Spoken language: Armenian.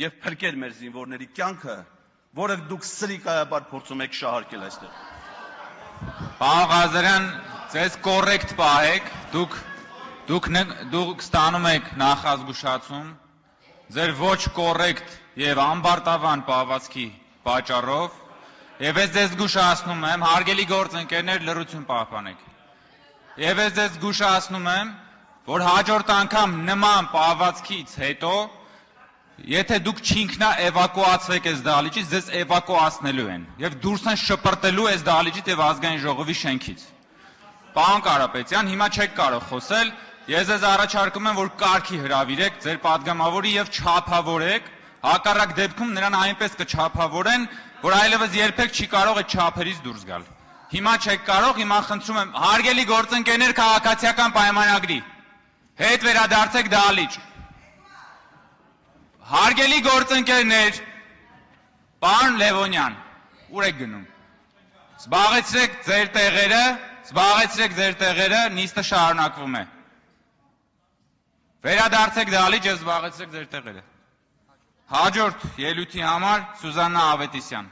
եւ փրկել մեր զինվորների կյանքը, որը դուք սրիկայաբար փորձում եք շահարկել այստեղ։ Պարոն Ղազարյան, ձեզ կոռեկտ պահեք, դուք ստանում եք նախազգուշացում, ձեր ոչ կոռեկտ եւ անբարտավան պահվածքի պատճառով, եւ ես ձեզ զգուշացնում եմ, հարգելի գործընկերներ, լռություն պահպանեք։ Եվ ես ձեզ զգուշացնում եմ, որ հաջորդ անգամ նման պահվածքից հետո, եթե դուք չինքնաէվակուացվեք այս դահլիճից, ձեզ էվակուացնելու են եւ դուրս են շպրտելու այս դահլիճից եւ ազգային ժողովի շենքից։ Պարոն Կարապետյան, հիմա չեք կարող խոսել, ես ձեզ առաջարկում եմ, որ կարգի հրավիրեք ձեր պատգամավորի եւ չափավորեք, հակառակ դեպքում նրան այնպես կչափավորեն, որ այլևս երբեք չի կարող այդ չափերից դուրս գալ։ Հիմա չեք կարող, հիմա խնդրում եմ, հարգելի գործընկերներ, քաղաքացիական պայմանագրի հետ վերադարձեք դահլիճ։ Հարգելի գործընկերներ, պարոն Լևոնյան, ուր եք գնում։ Զբաղեցրեք ձեր տեղերը, նիստը շարունակվում է։ Վերադարձեք դահլիճ եւ զբաղեցրեք ձեր տեղերը։ Հաջորդ ելույթի համար Սուզաննա Ավետիսյան։